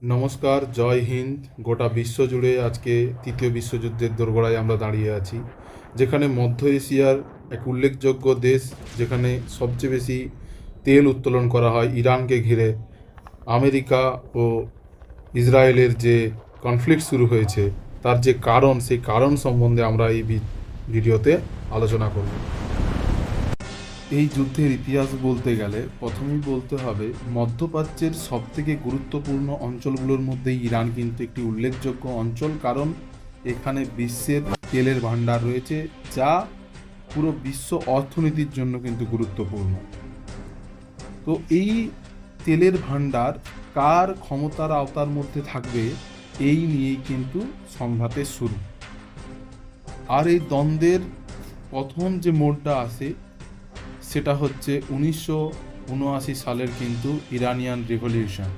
নমস্কার, জয় হিন্দ। গোটা বিশ্ব জুড়ে আজকে তৃতীয় বিশ্বযুদ্ধের দোরগোড়ায় আমরা দাঁড়িয়ে আছি, যেখানে মধ্য এশিয়ার এক উল্লেখযোগ্য দেশ, যেখানে সবচেয়ে বেশি তেল উত্তোলন করা হয় ইরানকে ঘিরে, আমেরিকা ও ইসরায়েলের যে কনফ্লিক্ট শুরু হয়েছে, তার যে কারণ, সেই কারণ সম্বন্ধে আমরা এই ভিডিওতে আলোচনা করব। এই যুদ্ধের ইতিহাস বলতে গেলে প্রথমেই বলতে হবে মধ্যপ্রাচ্যের সবথেকে গুরুত্বপূর্ণ অঞ্চলগুলোর মধ্যে ইরান কিন্তু একটি উল্লেখযোগ্য অঞ্চল, কারণ এখানে বিশ্বের তেলের ভান্ডার রয়েছে, যা পুরো বিশ্ব অর্থনীতির জন্য কিন্তু গুরুত্বপূর্ণ। তো এই তেলের ভান্ডার কার ক্ষমতার আওতার মধ্যে থাকবে, এই নিয়েই কিন্তু সংঘাতের শুরু। আর এই দ্বন্দ্বের প্রথম যে মোড়টা আসে সেটা হচ্ছে 1979 সালের কিন্তু ইরানিয়ান রেভলিউশন।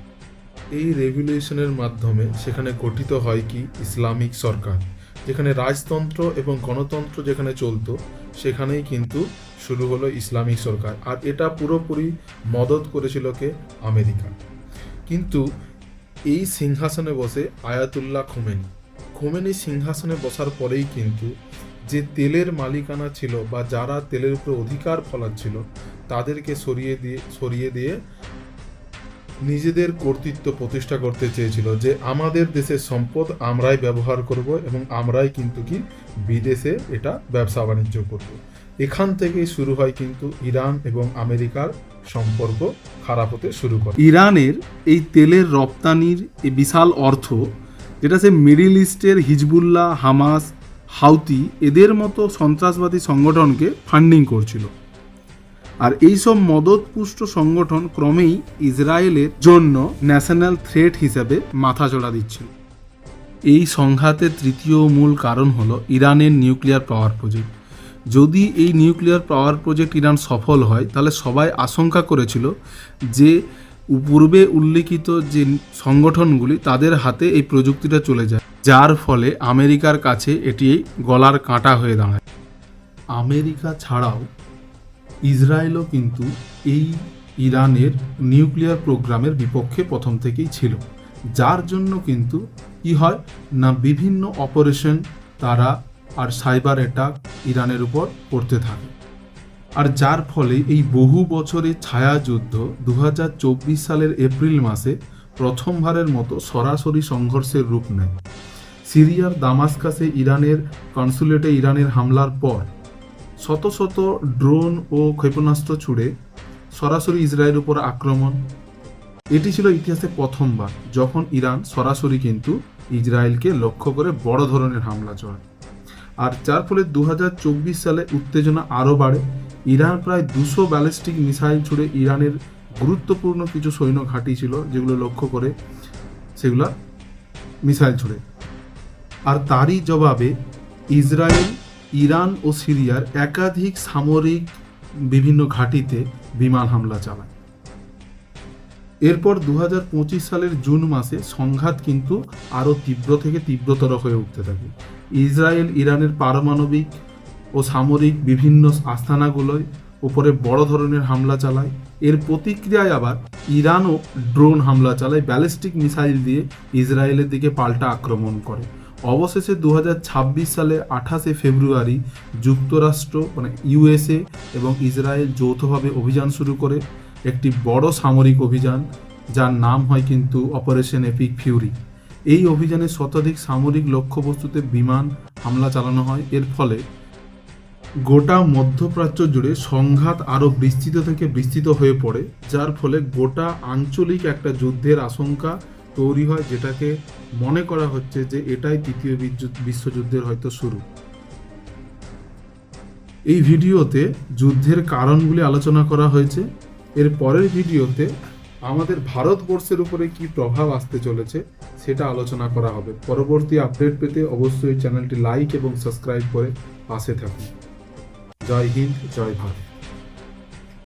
এই রেভলিউশনের মাধ্যমে সেখানে গঠিত হয় কি ইসলামিক সরকার, যেখানে রাজতন্ত্র এবং গণতন্ত্র যেখানে চলতো, সেখানেই কিন্তু শুরু হলো ইসলামিক সরকার। আর এটা পুরোপুরি মদত করেছিল কে? আমেরিকা। কিন্তু এই সিংহাসনে বসে আয়াতুল্লাহ খোমেনি সিংহাসনে বসার পরেই কিন্তু যে তেলের মালিকানা ছিল বা যারা তেলের উপর অধিকার ফলাচ্ছিল, তাদেরকে সরিয়ে দিয়ে নিজেদের কর্তৃত্ব প্রতিষ্ঠা করতে চেয়েছিল, যে আমাদের দেশের সম্পদ আমরাই ব্যবহার করব এবং আমরাই কিন্তু কি বিদেশে এটা ব্যবসা বাণিজ্য করব। এখান থেকেই শুরু হয় কিন্তু ইরান এবং আমেরিকার সম্পর্ক খারাপ হতে শুরু করে। ইরানের এই তেলের রপ্তানির এই বিশাল অর্থ, যেটা সে মিডিল ইস্টের হিজবুল্লাহ, হামাস, হাউতি এদের মতো সন্ত্রাসবাদী সংগঠনকে ফান্ডিং করছিল। আর এইসব মদতপুষ্ট সংগঠন ক্রমেই ইসরায়েলের জন্য ন্যাশনাল থ্রেট হিসেবে মাথাচড়া দিচ্ছিল। এই সংঘাতের তৃতীয় মূল কারণ হলো ইরানের নিউক্লিয়ার পাওয়ার প্রজেক্ট। যদি এই নিউক্লিয়ার পাওয়ার প্রজেক্ট ইরান সফল হয়, তাহলে সবাই আশঙ্কা করেছিল যে পূর্বে উল্লেখিত যে সংগঠনগুলি, তাদের হাতে এই প্রযুক্তিটা চলে যায়, যার ফলে আমেরিকার কাছে এটি গলার কাঁটা হয়ে দাঁড়ায়। আমেরিকা ছাড়াও ইসরায়েলও কিন্তু এই ইরানের নিউক্লিয়ার প্রোগ্রামের বিপক্ষে প্রথম থেকেই ছিল, যার জন্য কিন্তু কি হয় না, বিভিন্ন অপারেশন তারা আর সাইবার অ্যাটাক ইরানের উপর করতে থাকে। আর যার ফলে এই বহু বছরের ছায়াযুদ্ধ 2024 সালের এপ্রিল মাসে প্রথমবারের মতো সরাসরি সংঘর্ষের রূপ নেয়। সিরিয়ার দামাস্কাসে ইরানের কনসুলেটে ইরানের হামলার পর শত শত ড্রোন ও ক্ষেপণাস্ত্র ছুড়ে সরাসরি ইসরায়েলের উপর আক্রমণ। এটি ছিল ইতিহাসে প্রথমবার যখন ইরান সরাসরি কিন্তু ইসরায়েলকে লক্ষ্য করে বড় ধরনের হামলা চালায়। আর যার ফলে 2024 সালে উত্তেজনা আরও বাড়ে। ইরান প্রায় 200 ব্যালিস্টিক মিসাইল ছুড়ে ইরানের গুরুত্বপূর্ণ কিছু সৈন্য ঘাঁটি ছিল, যেগুলো লক্ষ্য করে সেগুলা মিসাইল ছুড়ে। আর তারই জবাবে ইসরায়েল ইরান ও সিরিয়ার একাধিক সামরিক বিভিন্ন ঘাঁটিতে বিমান হামলা চালায়। এরপর 2025 সালের জুন মাসে সংঘাত কিন্তু আরও তীব্র থেকে তীব্রতর হয়ে উঠতে থাকে। ইসরায়েল ইরানের পারমাণবিক ও সামরিক বিভিন্ন আস্তানাগুলোয় উপরে বড় ধরনের হামলা চালায়। এর প্রতিক্রিয়ায় আবার ইরানও ড্রোন হামলা চালায়, ব্যালিস্টিক মিসাইল দিয়ে ইসরায়েলের দিকে পাল্টা আক্রমণ করে। অবশেষে 2026 সালে 28 ফেব্রুয়ারি যুক্তরাষ্ট্র ইউএসএ এবং ইসরায়েল যৌথভাবে অভিযান শুরু করে, একটি বড় সামরিক অভিযান, যার নাম হয় কিন্তু অপারেশন এপিক ফিউরি। এই অভিযানে শতাধিক সামরিক লক্ষ্যবস্তুতে বিমান হামলা চালানো হয়। এর ফলে গোটা মধ্যপ্রাচ্য জুড়ে সংঘাত আরও বিস্তৃত থেকে বিস্তৃত হয়ে পড়ে, যার ফলে গোটা আঞ্চলিক একটা যুদ্ধের আশঙ্কা তৈরি হয়, যেটাকে মনে করা হচ্ছে যে এটাই তৃতীয় বিশ্বযুদ্ধের হয়তো শুরু। এই ভিডিওতে যুদ্ধের কারণগুলি আলোচনা করা হয়েছে। এর পরের ভিডিওতে আমাদের ভারতবর্ষের উপরে কি প্রভাব আসতে চলেছে সেটা আলোচনা করা হবে। পরবর্তী আপডেট পেতে অবশ্যই চ্যানেলটি লাইক এবং সাবস্ক্রাইব করে পাশে থাকুন। জয় হিন্দ, জয় ভারত।